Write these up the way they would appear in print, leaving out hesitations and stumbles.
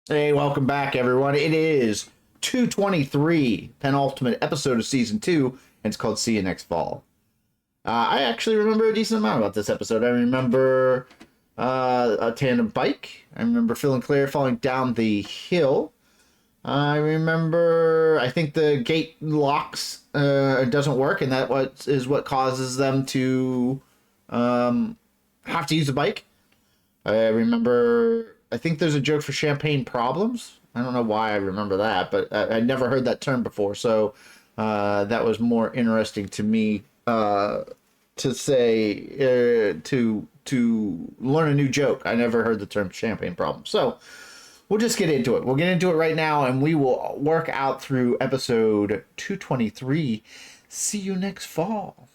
Hey, welcome back, everyone. It is 223, penultimate episode of season 2, and it's called See You Next Fall. I actually remember a decent amount about this episode. I remember a tandem bike. I remember Phil and Claire falling down the hill. I remember, I think the gate locks doesn't work, and that is what causes them to have to use a bike. I remember, I think there's a joke for champagne problems. I don't know why I remember that, but I'd never heard that term before, so that was more interesting to me to say, to learn a new joke. I never heard the term champagne problem. So we'll just get into it. We'll get into it right now, and we will work out through episode 223. See you next fall.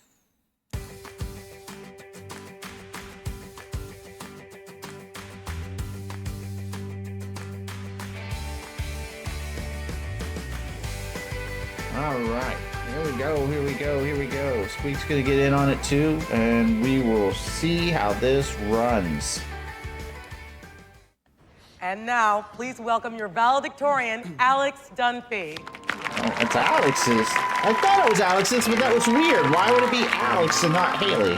All right, here we go. Squeak's gonna get in on it too, and we will see how this runs. And now, please welcome your valedictorian, Alex Dunphy. Oh, it's Alex's. I thought it was Alex's, but that was weird. Why would it be Alex and not Haley?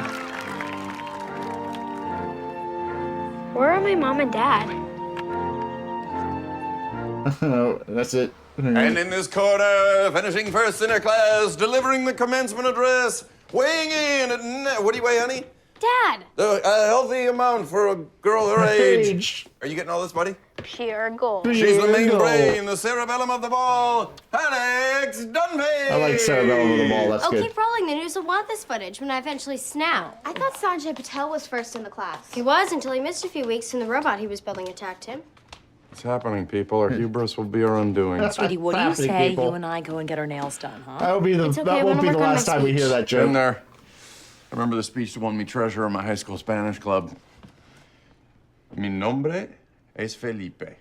Where are my mom and dad? That's it. And in this corner, finishing first in her class, delivering the commencement address, weighing in at... What do you weigh, honey? Dad! A healthy amount for a girl her age. Are you getting all this, buddy? Pure gold. She's the main brain, the cerebellum of the ball, Alex Dunphy! I like cerebellum of the ball. That's Oh, good. keep rolling. The news will want this footage when I eventually snap. I thought Sanjay Patel was first in the class. He was until he missed a few weeks and the robot he was building attacked him. What's happening, people? Our hubris will be our undoing. Sweetie, what do you Happening, say people. you and I go and get our nails done, huh? That won't be the, It's okay, that I won't wanna be the work on last my time we hear speech. that joke. Been there. I remember the speech that won me treasurer in my high school Spanish club. Mi nombre es Felipe.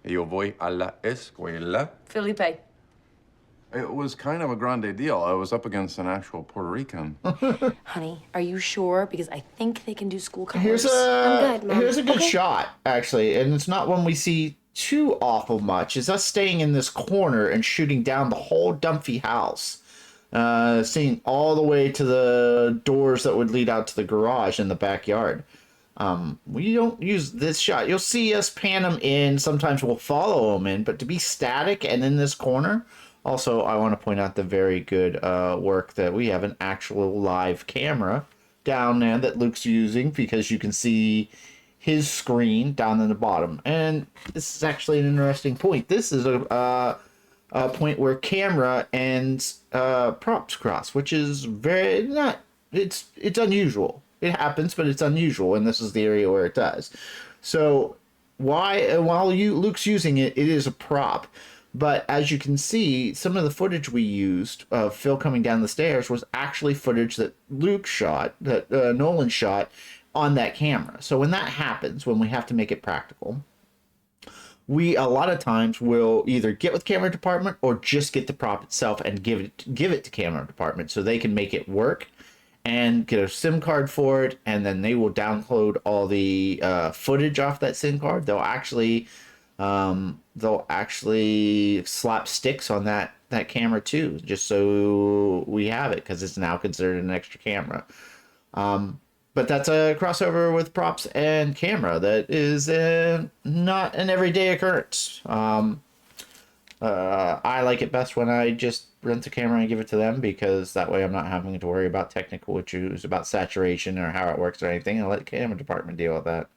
Yo voy a la escuela. Felipe. It was kind of a grande deal. I was up against an actual Puerto Rican. Honey, are you sure? Because I think they can do school colors. Here's I'm good, Mom. a good shot, actually, and it's not one we see too awful much. It's us staying in this corner and shooting down the whole Dunphy house, seeing all the way to the doors that would lead out to the garage in the backyard. We don't use this shot. You'll see us pan them in. Sometimes we'll follow them in, but to be static and in this corner. Also, I want to point out the very good work that we have an actual live camera down there that Luke's using, because you can see his screen down in the bottom. And this is actually an interesting point. This is a point where camera and props cross, which is very not. It's unusual. It happens, but it's unusual, and this is the area where it does. So while Luke's using it, it is a prop. But as you can see, some of the footage we used of Phil coming down the stairs was actually footage that Luke shot, that Nolan shot on that camera. So when that happens, when we have to make it practical, we a lot of times will either get with camera department or just get the prop itself and give it to camera department so they can make it work and get a SIM card for it, and then they will download all the footage off that SIM card. They'll actually slap sticks on that camera too, just so we have it, because it's now considered an extra camera. But that's a crossover with props and camera that is not an everyday occurrence. I like it best when I just rent the camera and give it to them, because that way I'm not having to worry about technical issues about saturation or how it works or anything. I'll let the camera department deal with that.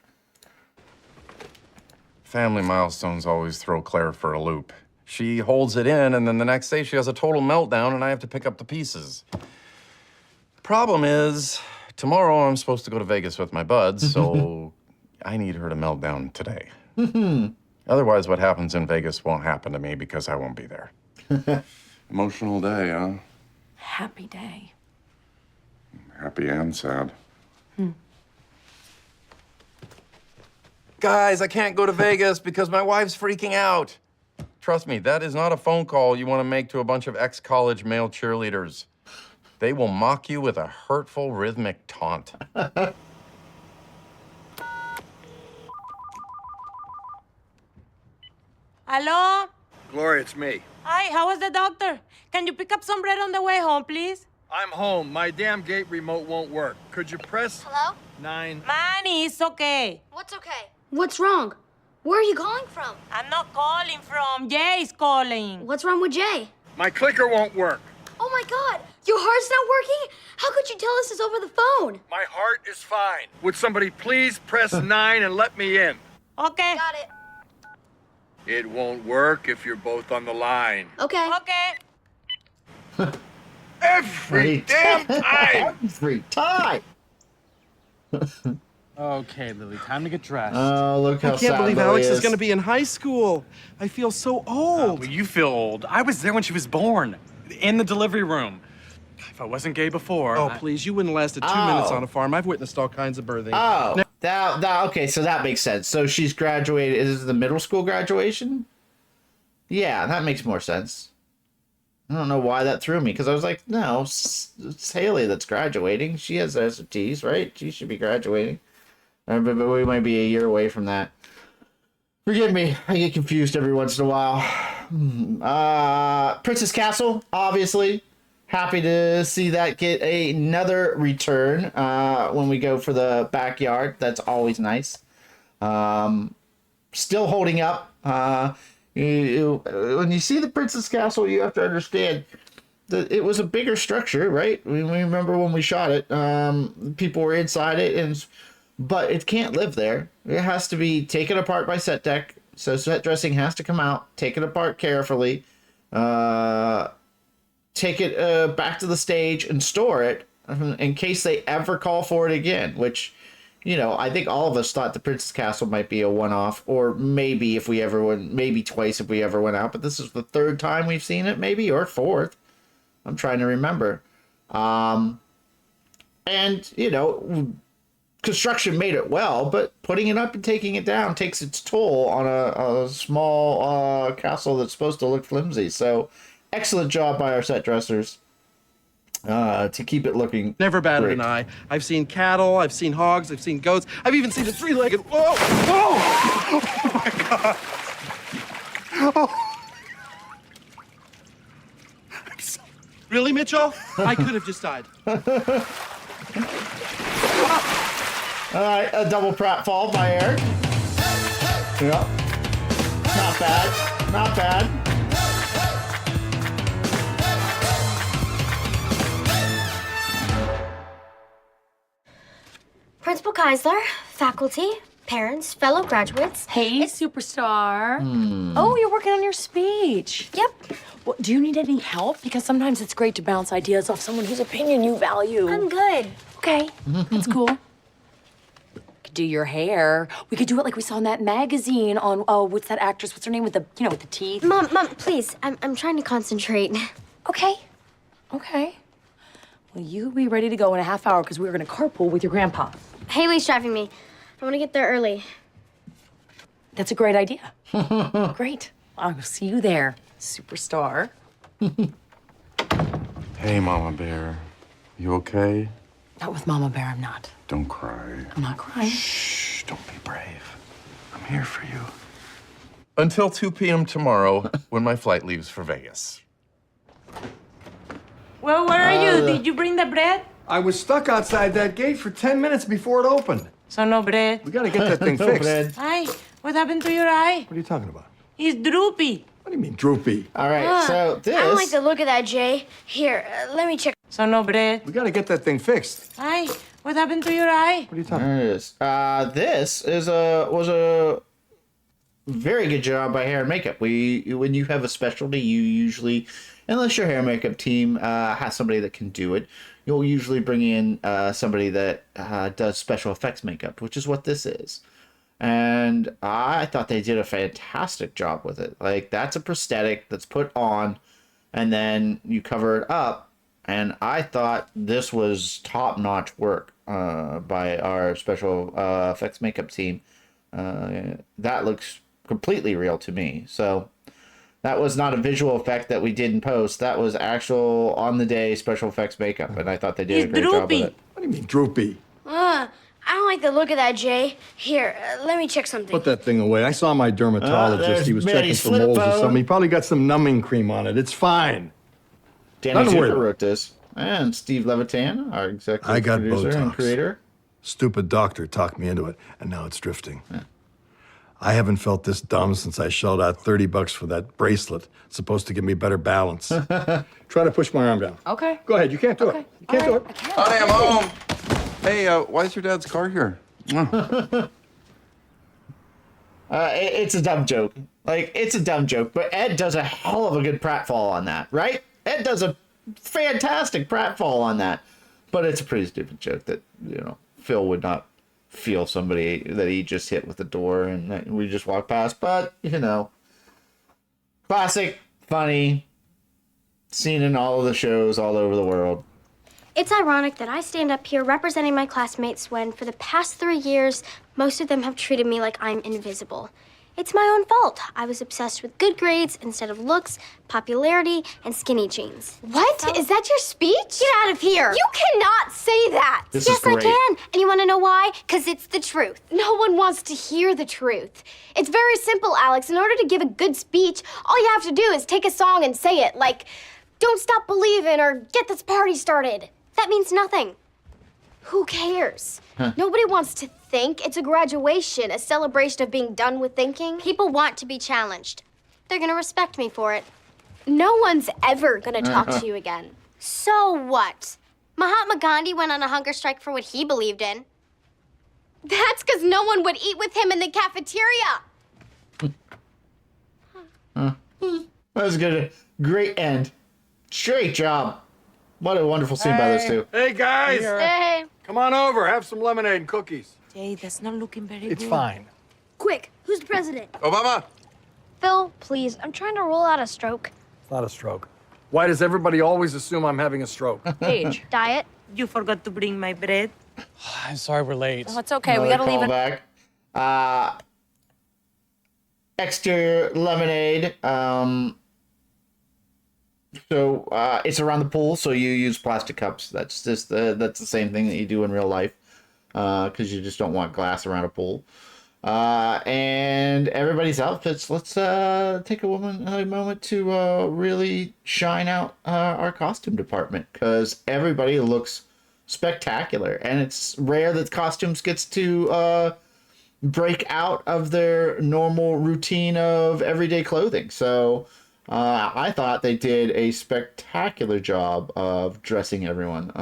Family milestones always throw Claire for a loop. She holds it in, and then the next day she has a total meltdown, and I have to pick up the pieces. Problem is, tomorrow I'm supposed to go to Vegas with my buds, so I need her to melt down today. Otherwise, what happens in Vegas won't happen to me, because I won't be there. Emotional day, huh? Happy day. Happy and sad. Guys, I can't go to Vegas because my wife's freaking out. Trust me, that is not a phone call you want to make to a bunch of ex-college male cheerleaders. They will mock you with a hurtful, rhythmic taunt. Hello? Gloria, it's me. Hi, how was the doctor? Can you pick up some bread on the way home, please? I'm home. My damn gate remote won't work. Could you press Hello? 9? Manny, it's okay. What's okay? What's wrong? Where are you calling from? I'm not calling from. Jay's calling. What's wrong with Jay? My clicker won't work. Oh my God! Your heart's not working? How could you tell us this over the phone? My heart is fine. Would somebody please press 9 and let me in? Okay. Got it. It won't work if you're both on the line. Okay. Okay. Every damn time! Every time. Okay, Lily, time to get dressed. Oh, look how I can't sad believe Lily Alex is going to be in high school. I feel so old. Well, you feel old. I was there when she was born, in the delivery room. If I wasn't gay before. Oh, please, you wouldn't last 2 minutes on a farm. I've witnessed all kinds of birthing. Oh, okay, so that makes sense. So she's graduated. Is it the middle school graduation? Yeah, that makes more sense. I don't know why that threw me, because I was like, no, it's Haley that's graduating. She has SATs, right? She should be graduating. But we might be a year away from that. Forgive me, I get confused every once in a while. Princess Castle, obviously. Happy to see that get another return when we go for the backyard. That's always nice. Still holding up. When you see the Princess Castle, you have to understand that it was a bigger structure, right? We remember when we shot it. People were inside it, but it can't live there. It has to be taken apart by set deck. So set dressing has to come out, take it apart carefully, take it back to the stage and store it in case they ever call for it again, which, you know, I think all of us thought the Princess Castle might be a one-off, or maybe if we ever went, maybe twice if we ever went out, but this is the 3rd time we've seen it, maybe, or 4th. I'm trying to remember. And, you know, construction made it well, but putting it up and taking it down takes its toll on a small castle that's supposed to look flimsy. So, excellent job by our set dressers to keep it looking Never batted great. an eye. I've seen cattle, I've seen hogs, I've seen goats. I've even seen a 3-legged... Whoa! Whoa! Oh, my God. Oh. Really, Mitchell? I could have just died. All right, a double pratfall by Eric. Yep. Not bad. Not bad. Principal Keisler, faculty, parents, fellow graduates. Hey, superstar. Oh, you're working on your speech. Yep. Well, do you need any help? Because sometimes it's great to bounce ideas off someone whose opinion you value. I'm good. Okay, that's cool. Could do your hair. We could do it like we saw in that magazine on, oh, what's that actress? What's her name with the, you know, with the teeth? Mom, please. I'm trying to concentrate. Okay. Okay. Well, you be ready to go in a half hour because we're gonna carpool with your grandpa. Haley's driving me. I want to get there early. That's a great idea. Great. I will see you there, superstar. Hey, Mama Bear. You okay? Not with Mama Bear, I'm not. Don't cry. I'm not crying. Shh, don't be brave. I'm here for you. Until 2 p.m. tomorrow, when my flight leaves for Vegas. Well, where are you? Did you bring the bread? I was stuck outside that gate for 10 minutes before it opened. So no bread. We gotta get that thing No fixed. bread. Hi, what happened to your eye? What are you talking about? It's droopy. What do you mean, droopy? All right, so this... I don't like the look of that, Jay. Here, let me check. So no bread. We gotta get that thing fixed. Hi, what happened to your eye? What are you talking There it is. This is was a very good job by hair and makeup. When you have a specialty, you usually, unless your hair and makeup team has somebody that can do it, you'll usually bring in somebody that does special effects makeup, which is what this is. And I thought they did a fantastic job with it. Like, that's a prosthetic that's put on, and then you cover it up. And I thought this was top-notch work by our special effects makeup team. That looks completely real to me. So that was not a visual effect that we did in post. That was actual on-the-day special effects makeup, and I thought they did a great job with it. What do you mean, droopy? I don't like the look of that, Jay. Here, let me check something. Put that thing away. I saw my dermatologist. there's He was checking Betty's for moles or flip phone. something. He probably got some numbing cream on it. It's fine. Danny Nothing to worry Zucker about. wrote this. And Steve Levitan, our executive I got producer and Botox. creator. Stupid doctor talked me into it, and now it's drifting. I haven't felt this dumb since I shelled out $30 for that bracelet. It's supposed to give me better balance. Try to push my arm down. Okay. Go ahead. You can't do Okay. it. You can't do it. Honey, I'm home. Hey, why is your dad's car here? It's a dumb joke. Like, it's a dumb joke, but Ed does a hell of a good pratfall on that, right? Ed does a fantastic pratfall on that. But it's a pretty stupid joke that, Phil would not feel somebody that he just hit with the door and that we just walked past. But, classic, funny, seen in all of the shows all over the world. It's ironic that I stand up here representing my classmates when, for the past 3 years, most of them have treated me like I'm invisible. It's my own fault. I was obsessed with good grades instead of looks, popularity, and skinny jeans. What? Is that your speech? Get out of here! You cannot say that. This Yes, is great. I can. And you want to know why? Because it's the truth. No one wants to hear the truth. It's very simple, Alex. In order to give a good speech, all you have to do is take a song and say it, like, "Don't Stop Believin'" or "Get This Party Started." That means nothing. Who cares? Nobody wants to think. It's a graduation, a celebration of being done with thinking. People want to be challenged. They're going to respect me for it. No one's ever gonna talk to you again. So what? Mahatma Gandhi went on a hunger strike for what he believed in. That's because no one would eat with him in the cafeteria. That was good. Great end. Great job. What a wonderful scene by those two. Hey, guys. Hey. Come on over. Have some lemonade and cookies. Jay, that's not looking very It's good. fine. Quick, who's the president? Obama! Phil, please. I'm trying to roll out a stroke. It's not a stroke. Why does everybody always assume I'm having a stroke? Age. Diet. You forgot to bring my bread. I'm sorry we're late. Oh, it's okay. We gotta leave it. Callback. Extra lemonade. So it's around the pool, so you use plastic cups. That's just that's the same thing that you do in real life, because you just don't want glass around a pool. And everybody's outfits. Let's take a moment to really shine out our costume department, because everybody looks spectacular, and it's rare that costumes gets to break out of their normal routine of everyday clothing. So I thought they did a spectacular job of dressing everyone.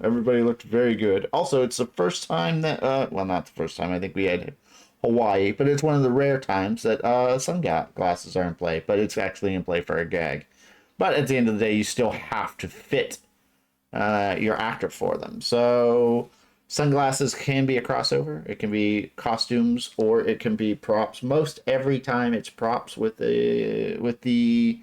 Everybody looked very good. Also, it's the first time that, well, not the first time, I think we had Hawaii, but it's one of the rare times that sunglasses are in play, but it's actually in play for a gag. But at the end of the day, you still have to fit your actor for them. So sunglasses can be a crossover. It can be costumes, or it can be props. Most every time it's props with the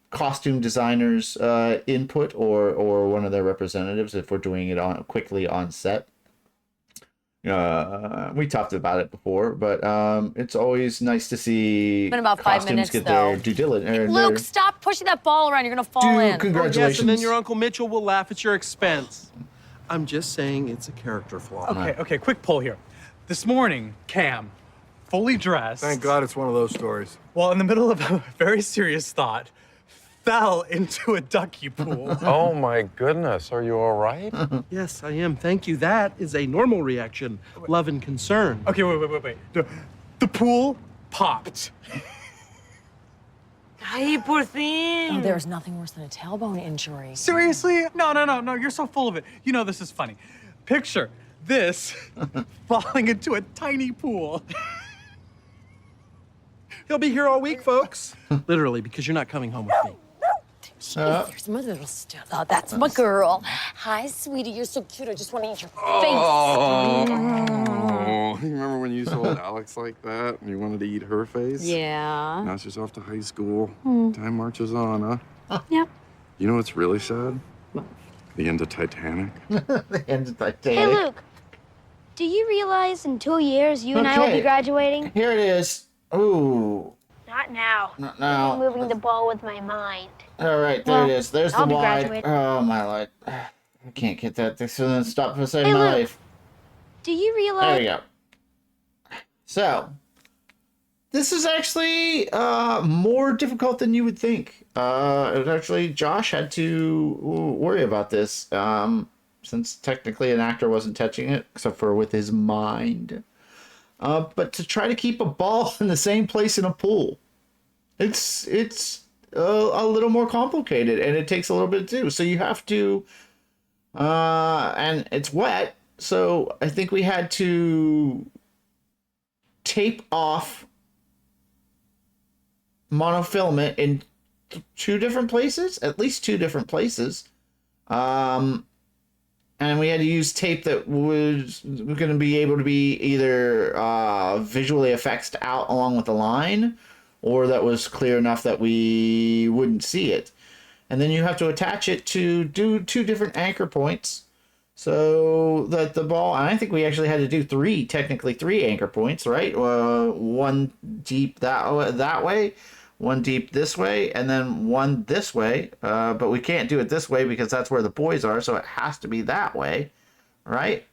costume designer's input or one of their representatives if we're doing it quickly on set. We talked about it before, but it's always nice to see been about 5 costumes minutes, get though. their due diligence. Luke, stop pushing that ball around. You're gonna fall in. Congratulations. Yes, and then your Uncle Mitchell will laugh at your expense. I'm just saying it's a character flaw. Okay, quick poll here. This morning, Cam, fully dressed. Thank God it's one of those stories. Well, in the middle of a very serious thought, fell into a ducky pool. Oh my goodness, are you all right? Yes, I am. Thank you. That is a normal reaction. Love and concern. Okay, wait. The pool popped. Ay, poor thing. Oh, there's nothing worse than a tailbone injury. Seriously? No, you're so full of it. You know this is funny. Picture this falling into a tiny pool. He'll be here all week, folks. Literally, because you're not coming home with me. There's my little stuff. Oh, that's my girl. Hi, sweetie. You're so cute. I just want to eat your face. Oh, you remember when you told Alex like that and you wanted to eat her face? Yeah. Now she's off to high school. Time marches on, huh? Yep. You know what's really sad? The end of Titanic. The end of Titanic. Hey, Luke. Do you realize in 2 years you and I will Okay. be graduating? Here it is. Ooh. Not now. Not now. I'm moving the ball with my mind. All right, there Well, it is. There's I'll the be wide. graduating. Oh, my life. I can't get that. This is going to stop for saving Hey, my Luke. life. Do you There realize? we go. So, this is actually more difficult than you would think. It was actually, Josh had to worry about this, since technically an actor wasn't touching it, except for with his mind. But to try to keep a ball in the same place in a pool, it's a little more complicated, and it takes a little bit to do. So you have to, and it's wet, so I think we had to tape off monofilament in two different places, at least two different places. And we had to use tape that was going to be able to be either visually effects out along with the line, or that was clear enough that we wouldn't see it. And then you have to attach it to do two different anchor points so that the ball, and I think we actually had to do technically three anchor points, right? One deep that way, one deep this way, and then one this way. But we can't do it this way because that's where the boys are, so it has to be that way, right?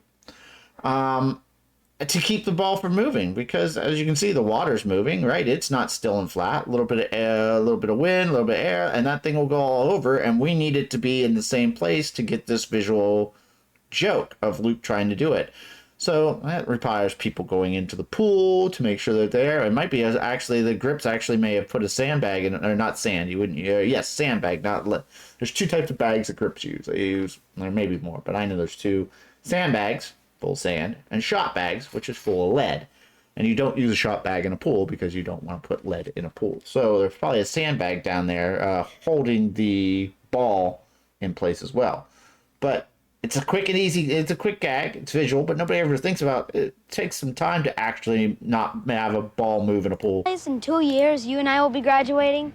To keep the ball from moving, because as you can see, the water's moving, right? It's not still and flat. A little bit of air, a little bit of wind, a little bit of air, and that thing will go all over. And we need it to be in the same place to get this visual joke of Luke trying to do it. So that requires people going into the pool to make sure they're there. It might be actually the grips actually may have put a sandbag in, or not sand. You wouldn't. Yes, sandbag. There's two types of bags that grips use. They use, there may be more, but I know there's two: sandbags, full of sand, and shot bags, which is full of lead. And you don't use a shot bag in a pool because you don't want to put lead in a pool. So there's probably a sandbag down there holding the ball in place as well. But it's a quick and easy, it's a quick gag, it's visual, but nobody ever thinks about it. It takes some time to actually not have a ball move in a pool. In 2 years, you and I will be graduating.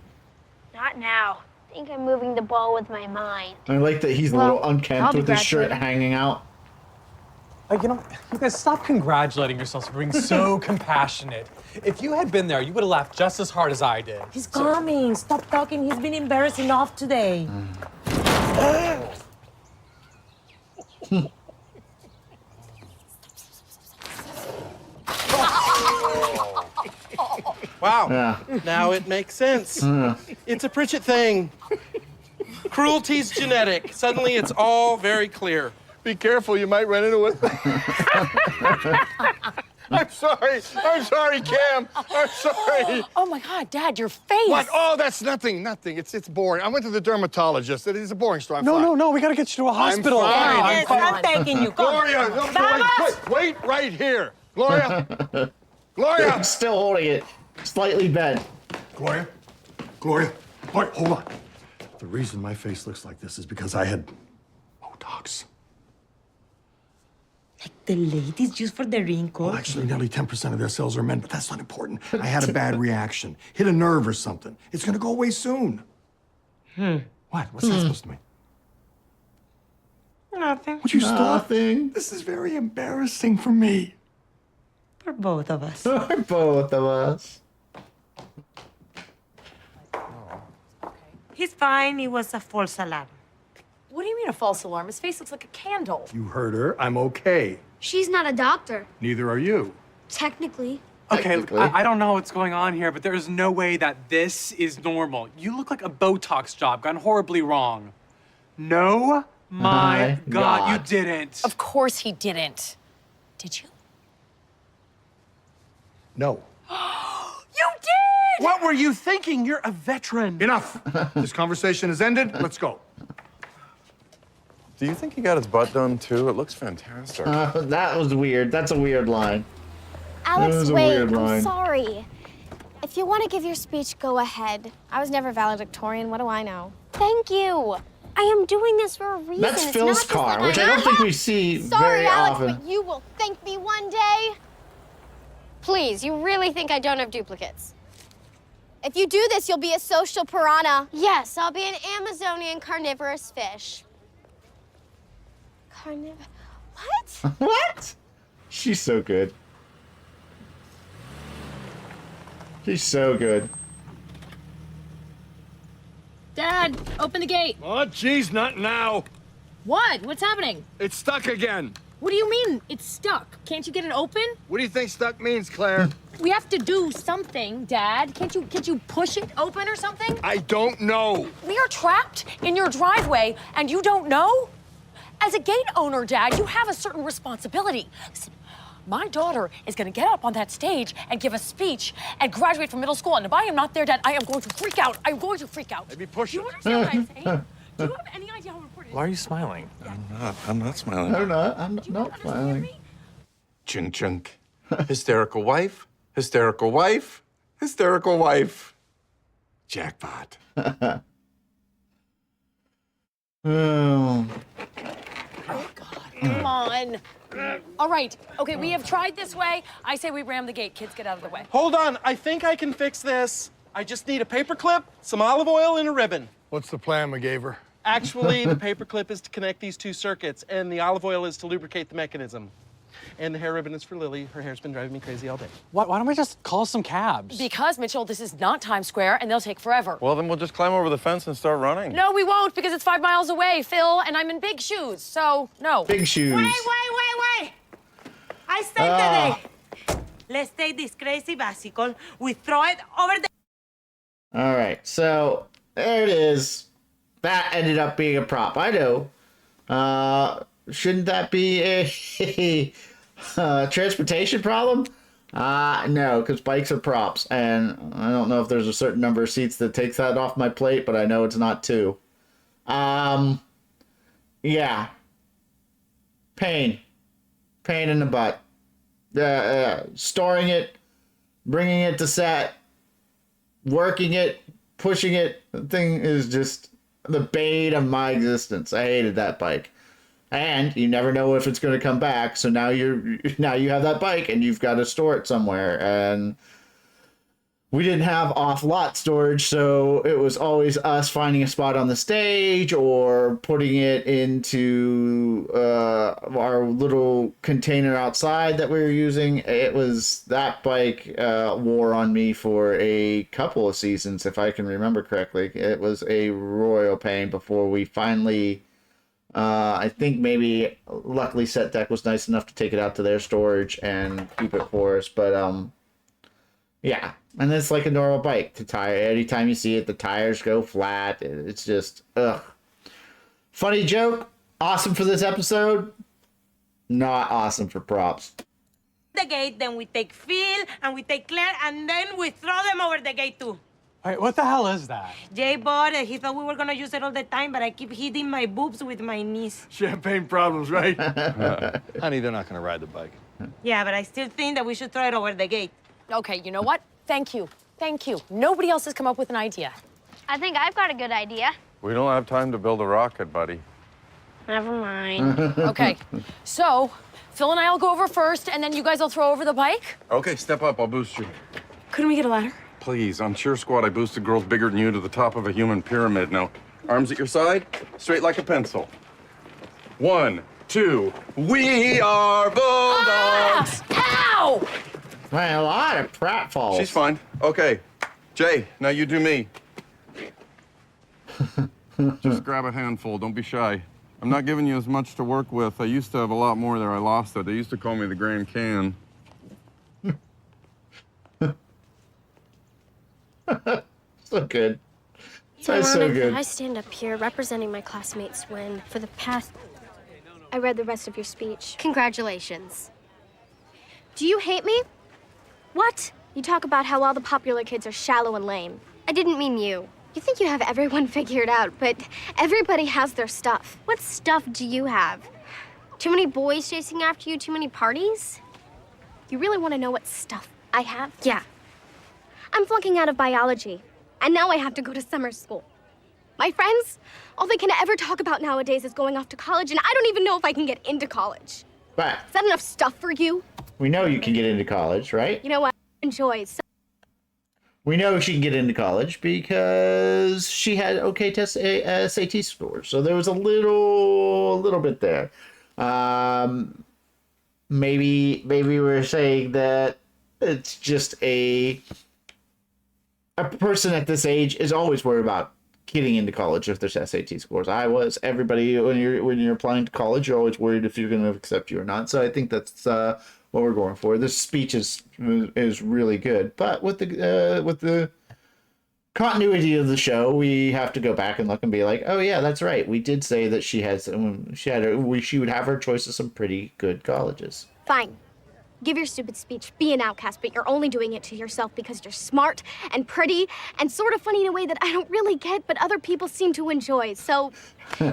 Not now. I think I'm moving the ball with my mind. I like that he's a Well, little unkempt I'll be with his shirt graduating. hanging out. You know, you guys, stop congratulating yourselves for being so compassionate. If you had been there, you would have laughed just as hard as I did. He's coming. Stop talking. He's been embarrassed enough today. Wow. Yeah. Now it makes sense. It's a Pritchett thing. Cruelty's genetic. Suddenly it's all very clear. Be careful, you might run into it. I'm sorry, Cam. I'm sorry. Oh my God, Dad, your face. What? Oh, that's nothing. It's boring. I went to the dermatologist. It is a boring story. I'm fine. No, we gotta get you to a hospital. fine. Yes, I'm thanking you. Come on. Gloria, no, wait right here. Gloria. Gloria. Still holding it, slightly bent. Gloria. Gloria, hold on. The reason my face looks like this is because I had Botox. The ladies use for the wrinkles. Well, actually, nearly 10% of their cells are men, but that's not important. I had a bad reaction. Hit a nerve or something. It's gonna go away soon. What? What's that supposed to mean? Nothing. Would you stop? Nothing. This is very embarrassing for me. For both of us. For both of us. He's fine. It was a false alarm. What do you mean a false alarm? His face looks like a candle. You heard her. I'm okay. She's not a doctor, Neither are you. technically. Okay, look, Technically. I don't know what's going on here, but there is no way that this is normal. You look like a Botox job gone horribly wrong. No, my My God, God. you didn't. Of course he didn't. Did you? No. You did! What were you thinking? You're a veteran. Enough. This conversation is ended. Let's go. Do you think he got his butt done too? It looks fantastic. That was weird. That's a weird line. Alex, was a wait, weird I'm line. sorry. If you want to give your speech, go ahead. I was never valedictorian, what do I know? Thank you. I am doing this for a reason. That's It's Phil's not just car, like which I don't think we see Sorry, very Alex, often. but you will thank me one day. Please, you really think I don't have duplicates? If you do this, you'll be a social piranha. Yes, I'll be an Amazonian carnivorous fish. What? What? She's so good. She's so good. Dad, open the gate. Oh, geez, not now. What? What's happening? It's stuck again. What do you mean it's stuck? Can't you get it open? What do you think stuck means, Claire? We have to do something, Dad. Can't you push it open or something? I don't know. We are trapped in your driveway and you don't know? As a gate owner, Dad, you have a certain responsibility. Listen, my daughter is gonna get up on that stage and give a speech and graduate from middle school. And if I am not there, Dad, I am going to freak out. I'm going to freak out. Maybe push Do it. you understand what I'm saying? Do you have any idea how important it is? Why are you smiling? I'm not smiling. I'm not smiling. Chunk chunk. Hysterical wife, hysterical wife, hysterical wife. Jackpot. Oh. Oh, God, come on. All right, okay, we have tried this way. I say we ram the gate. Kids, get out of the way. Hold on, I think I can fix this. I just need a paper clip, some olive oil, and a ribbon. What's the plan, McGaver? Actually, the paper clip is to connect these two circuits, and the olive oil is to lubricate the mechanism. And the hair ribbon is for Lily. Her hair's been driving me crazy all day. Why don't we just call some cabs? Because, Mitchell, this is not Times Square, and they'll take forever. Well, then we'll just climb over the fence and start running. No, we won't, because it's 5 miles away, Phil, and I'm in big shoes, so no. Big shoes. Wait. I saved the day. Let's take this crazy bicycle. We throw it over the... All right, so there it is. That ended up being a prop. I know. Shouldn't that be a transportation problem? No, because bikes are props, and I don't know if there's a certain number of seats that takes that off my plate, but I know it's not 2. Yeah. Pain in the butt. Storing it, bringing it to set, working it, pushing it. The thing is just the bane of my existence. I hated that bike. And you never know if it's going to come back, so now you have that bike and you've got to store it somewhere. And we didn't have off-lot storage, so it was always us finding a spot on the stage or putting it into our little container outside that we were using. It was that bike wore on me for a couple of seasons, if I can remember correctly. It was a royal pain before we finally... I think maybe luckily Set Deck was nice enough to take it out to their storage and keep it for us. But yeah, and it's like a normal bike. The tire, anytime you see it, the tires go flat. It's just ugh. Funny joke, awesome for this episode. Not awesome for props. The gate, then we take Phil and we take Claire, and then we throw them over the gate too. Wait, what the hell is that? Jay bought it. He thought we were gonna use it all the time, but I keep hitting my boobs with my knees. Champagne problems, right? Honey, they're not going to ride the bike. Yeah, but I still think that we should throw it over the gate. Okay, you know what? Thank you. Nobody else has come up with an idea. I think I've got a good idea. We don't have time to build a rocket, buddy. Never mind. Okay, so Phil and I will go over first, and then you guys will throw over the bike? Okay, step up. I'll boost you. Couldn't we get a ladder? Please, on Cheer Squad, I boosted girls bigger than you to the top of a human pyramid. Now, arms at your side, straight like a pencil. 1, 2, we are bulldogs! Ow! Man, a lot of pratfalls. She's fine. Okay, Jay, now you do me. Just grab a handful, don't be shy. I'm not giving you as much to work with. I used to have a lot more there. I lost it. They used to call me the Grand Can. So good. It's That's so ironic good. that I stand up here representing my classmates when, for the past... I read the rest of your speech. Congratulations. Do you hate me? What? You talk about how all the popular kids are shallow and lame. I didn't mean you. You think you have everyone figured out, but everybody has their stuff. What stuff do you have? Too many boys chasing after you, too many parties? You really want to know what stuff I have? Yeah. I'm flunking out of biology, and now I have to go to summer school. My friends, all they can ever talk about nowadays is going off to college, and I don't even know if I can get into college. But Is that enough stuff for you? we know you can get into college, right? You know what? Enjoy. We know she can get into college because she had okay SAT scores. So there was a little bit there. Maybe we're saying that it's just a person at this age is always worried about getting into college if there's SAT scores. I was. Everybody, when you're applying to college, you're always worried if you're going to accept you or not. So I think that's what we're going for. This speech is really good, but with the continuity of the show, we have to go back and look and be like, oh yeah, that's right. We did say that she would have her choice of some pretty good colleges. Fine. Give your stupid speech, be an outcast, but you're only doing it to yourself because you're smart and pretty and sort of funny in a way that I don't really get, but other people seem to enjoy. So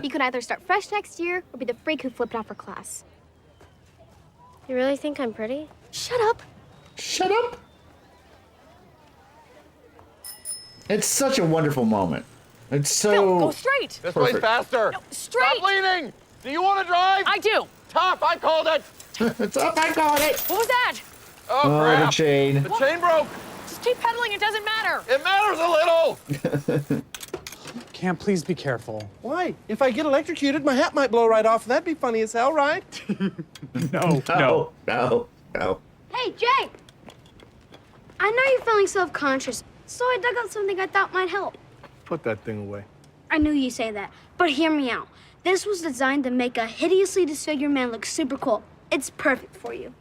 you could either start fresh next year or be the freak who flipped out for class. You really think I'm pretty? Shut up. Shut up. It's such a wonderful moment. It's so... Phil, go straight. This way faster. No, straight. Stop leaning. Do you want to drive? I do. Tough, I called it. It's up, I got it. What was that? Oh, Oh, crap. the chain. The chain broke. Just keep pedaling. It doesn't matter. It matters a little. Can't please be careful. Why? If I get electrocuted, my hat might blow right off. That'd be funny as hell, right? No. Hey, Jake! I know you're feeling self-conscious, so I dug out something I thought might help. Put that thing away. I knew you'd say that, but hear me out. This was designed to make a hideously disfigured man look super cool. It's perfect for you.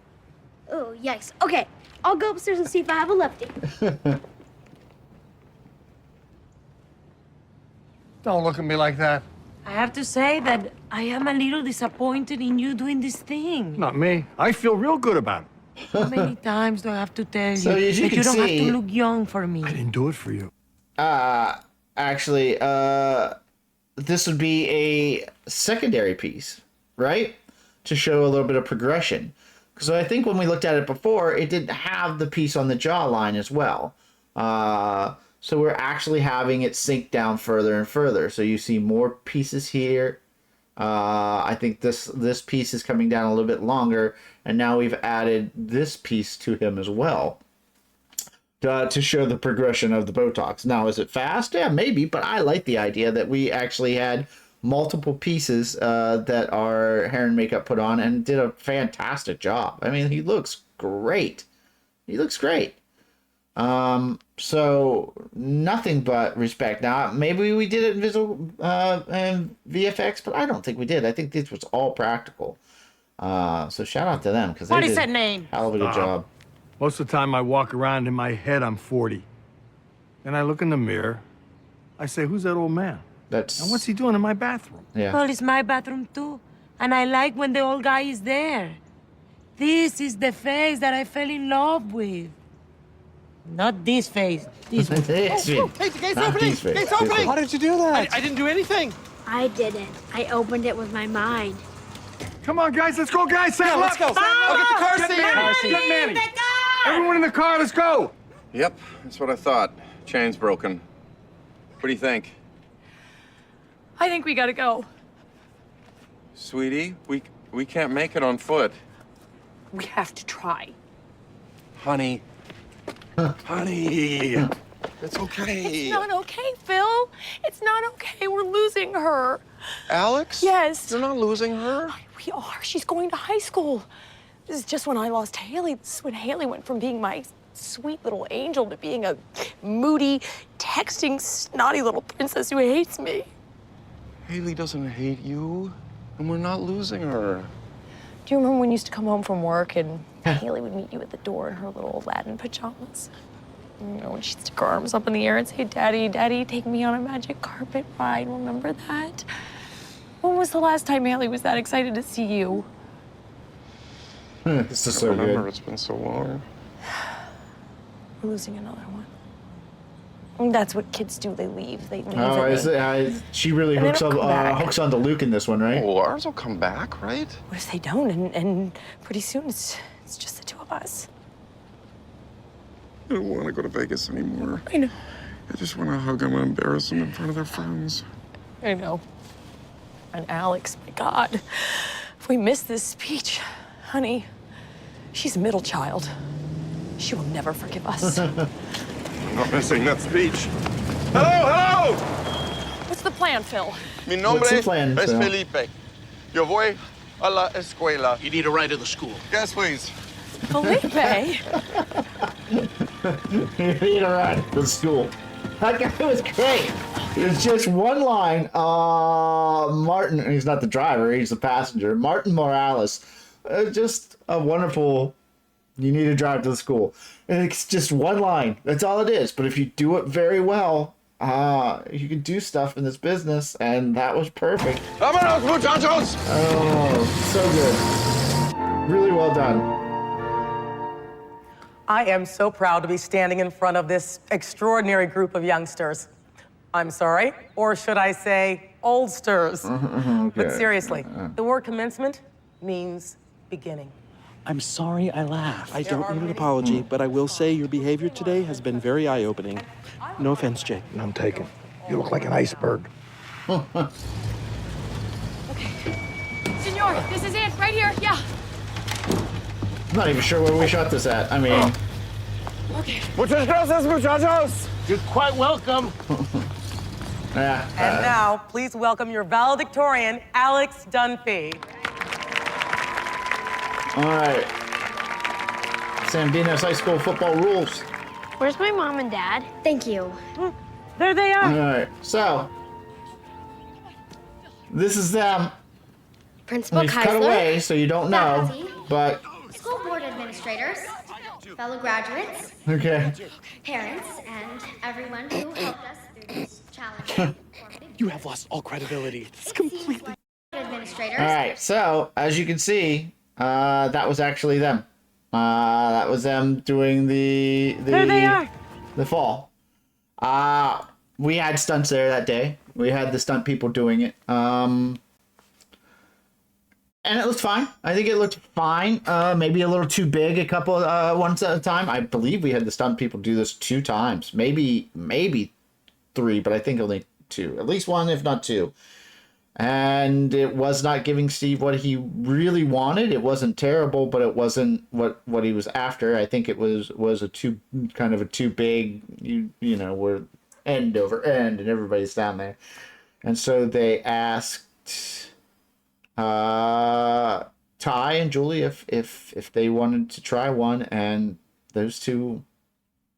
Oh, yikes. Okay, I'll go upstairs and see if I have a lefty. Don't look at me like that. I have to say that I am a little disappointed in you doing this thing. Not me. I feel real good about it. How many times do I have to tell So you as you that can you don't have see- to look young for me? I didn't do it for you. Actually, this would be a secondary piece, right? To show a little bit of progression. Because I think when we looked at it before, it didn't have the piece on the jawline as well. So we're actually having it sink down further and further. So you see more pieces here. I think this piece is coming down a little bit longer. And now we've added this piece to him as well. To show the progression of the Botox. Now, is it fast? Yeah, maybe, but I like the idea that we actually had multiple pieces that our hair and makeup put on and did a fantastic job. I mean, he looks great. He looks great. So nothing but respect. Now, maybe we did it in visual and VFX, but I don't think we did. I think this was all practical. So shout out to them because they What did is that name? a hell of a good job. Most of the time I walk around in my head, I'm 40. Then I look in the mirror. I say, who's that old man? That's And what's he doing in my bathroom? yeah. Well, it's my bathroom too. And I like when the old guy is there. This is the face that I fell in love with. Not this face. This one. This Hey, one. the gate's Not opening! these face, Gate's this opening! Why did you do that? I didn't do anything. I didn't. I opened it with my mind. Come on, guys, let's go, guys. Saddle Let's go. up. I'll get the car Get seat. Manny. Get Manny. Everyone in the car, let's go. Yep, that's what I thought. Chain's broken. What do you think? I think we gotta go. Sweetie, we can't make it on foot. We have to try. Honey. Honey. It's okay. It's not okay, Phil. It's not okay. We're losing her. Alex? Yes. You're not losing her? We are. She's going to high school. This is just when I lost Haley. This is when Haley went from being my sweet little angel to being a moody, texting, snotty little princess who hates me. Haley doesn't hate you, and we're not losing her. Do you remember when you used to come home from work and Haley would meet you at the door in her little Aladdin pajamas? You know, when she'd stick her arms up in the air and say, Daddy, Daddy, take me on a magic carpet ride. Remember that? When was the last time Haley was that excited to see you? This is I so remember, good. it's been so long. We're losing another one. And that's what kids do. They leave. They leave. Oh, and she really And they hooks don't up, come back. hooks onto Luke in this one, right? Oh, ours will come back, right? What if they don't? And pretty soon it's just the two of us. I don't want to go to Vegas anymore. I know. I just want to hug them and embarrass them in front of their friends. I know. And Alex, my God, if we miss this speech, honey, she's a middle child. She will never forgive us. I'm not missing that speech. Hello, hello! What's the plan, Phil? Mi What's nombre the plan, es Phil? Felipe. Yo voy a la escuela. You need a ride to the school. Yes, please. Felipe? You need a ride to school. That guy was great. It's just one line. Martin, he's not the driver, he's the passenger. Martin Morales. Just a wonderful, you need to drive to the school. And it's just one line. That's all it is. But if you do it very well, you can do stuff in this business. And that was perfect. Vámonos, muchachos! Oh, so good. Really well done. I am so proud to be standing in front of this extraordinary group of youngsters. I'm sorry, or should I say oldsters? Okay. But seriously, the word commencement means beginning. I'm sorry I laughed. I don't need an apology, but I will say your behavior today has been very eye-opening. No offense, Jake. None taken. You look like an iceberg. Senor, this is it, right here. Yeah. I'm not even sure where we shot this at. I mean... Muchas gracias, muchachos! You're quite welcome. Yeah. And now, please welcome your valedictorian, Alex Dunphy. All right. San Dimas High School football rules. Where's my mom and dad? Thank you. There they are. All right. So, this is them. Principal We've cut Keisler, away, so you don't know. Faculty. But, school board administrators, fellow graduates, okay. parents, and everyone who helped us through this challenge. You have lost all credibility. It's completely... Administrators. All right. So, as you can see, that was actually them. That was them doing There they are. the fall. We had stunts there that day. We had the stunt people doing it. And it looked fine. I think it looked fine. Maybe a little too big a couple once at a time. I believe we had the stunt people do this 2 times. Maybe 3, but I think only 2. At least 1, if not 2. And it was not giving Steve what he really wanted. It wasn't terrible, but it wasn't what he was after. I think it was a too big, you know, we're end over end and everybody's down there. And so they asked Ty and Julie if they wanted to try one, and those two,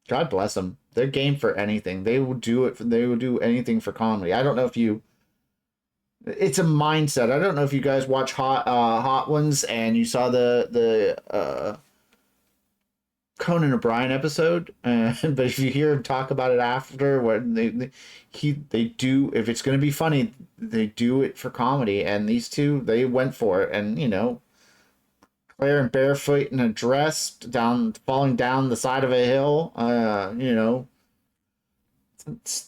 God bless them, they're game for anything. They will do it. They will do anything for comedy. I don't know if you. It's a mindset. I don't know if you guys watch Hot Ones and you saw the Conan O'Brien episode, but if you hear him talk about it after, what they do, if it's going to be funny, they do it for comedy. And these two, they went for it. And you know, Claire in barefoot in a dress falling down the side of a hill, you know,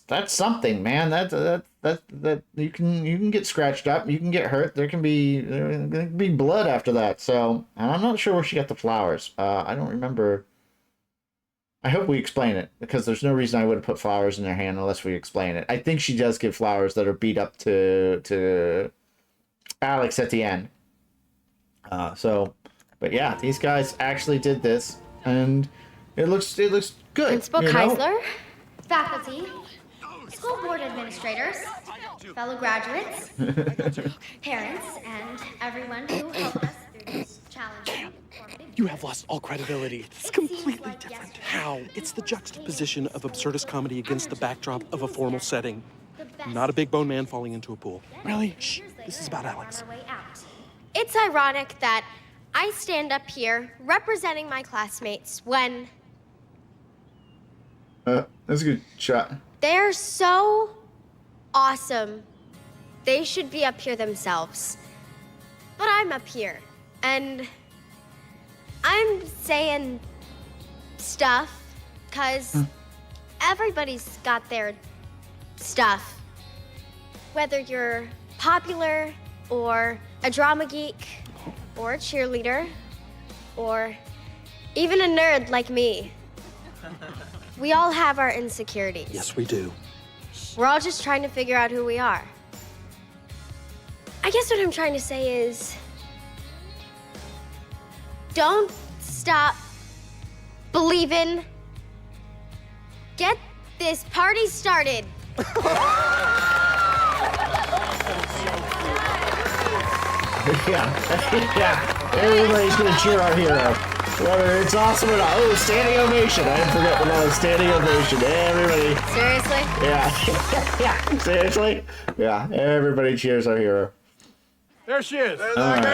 that's something, man. That you can get scratched up, you can get hurt. There can be blood after that. So, and I'm not sure where she got the flowers. I don't remember. I hope we explain it, because there's no reason I would have put flowers in their hand unless we explain it. I think she does give flowers that are beat up to Alex at the end. But yeah, these guys actually did this, and it looks good. Principal you know? Keisler, faculty, school board administrators, fellow graduates, parents, and everyone who helped us through this challenge. You have lost all credibility. It's completely different. How? It's the juxtaposition of absurdist comedy against the backdrop of a formal setting. Not a big bone man falling into a pool. Really? Shh. This is about Alex. It's ironic that I stand up here representing my classmates when That's a good shot. they're so awesome. They should be up here themselves. But I'm up here, and I'm saying stuff because everybody's got their stuff. Whether you're popular or a drama geek or a cheerleader or even a nerd like me. We all have our insecurities. Yes, we do. We're all just trying to figure out who we are. I guess what I'm trying to say is, don't stop believing. Get this party started. Yeah. Everybody's gonna cheer our hero. Whether it's awesome or not. Oh, standing ovation. I didn't forget about standing ovation. Everybody. Seriously? Yeah. Yeah. Seriously? Yeah. Everybody cheers our hero. There she is. All right.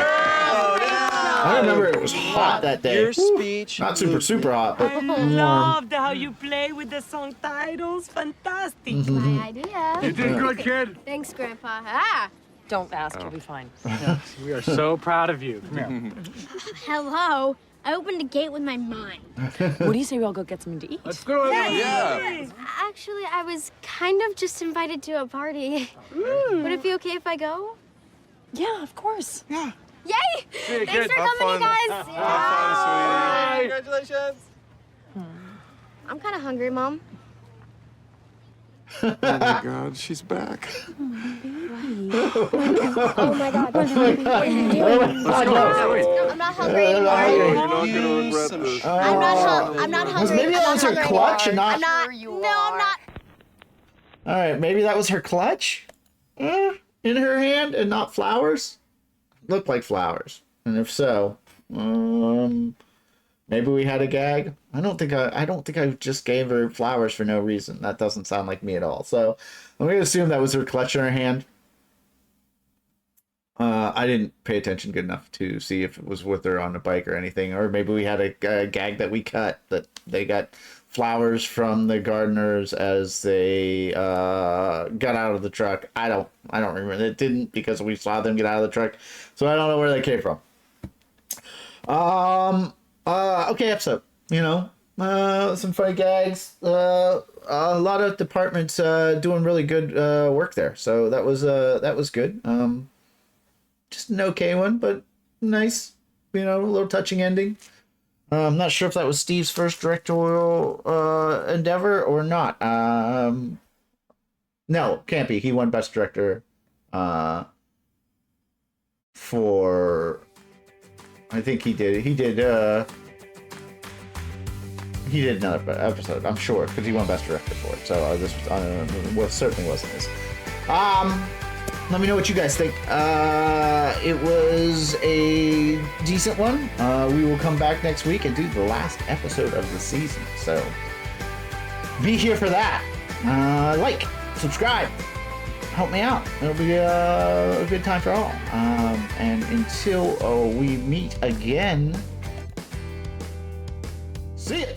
I remember it was hot that day. Your speech. Not super hot, but I warm. loved how you play with the song titles. Fantastic. My idea. You did good, kid. Thanks, Grandpa. Ah! Don't ask, you'll be fine. We are so proud of you. Come here. Hello. I opened a gate with my mind. What do you say we all go get something to eat? Let's go. Yeah. Actually, I was kind of just invited to a party. Would it be okay if I go? Yeah, of course. Yeah. Yay! See you, Thanks kid. for Have coming, fun. you guys. Have fun, sweetie. Congratulations. I'm kind of hungry, Mom. Oh my God, she's back. Oh my God. Let's go. I'm not hungry anymore. You're not gonna regret this. I'm not hungry. Maybe that I'm was not her hungry clutch anymore. and not. I'm not. All right, maybe that was her clutch in her hand and not flowers. Looked like flowers, and if so, maybe we had a gag. I don't think I just gave her flowers for no reason. That doesn't sound like me at all. So I'm gonna assume that was her clutch in her hand. I didn't pay attention good enough to see if it was with her on a bike or anything, or maybe we had a gag that we cut that they got flowers from the gardeners as they got out of the truck. I don't remember. It didn't, because we saw them get out of the truck, so I don't know where they came from. Okay episode. Some funny gags. A lot of departments doing really good work there, so that was good. Just an okay one, but nice. A little touching ending. I'm not sure if that was Steve's first directorial endeavor or not. No, can't be. He won Best Director for... I think he did. He did another episode, I'm sure, because he won Best Director for it. So this certainly wasn't his. Let me know what you guys think. It was a decent one. We will come back next week and do the last episode of the season. So be here for that. Like, subscribe, help me out. It'll be a good time for all. And until we meet again, see ya.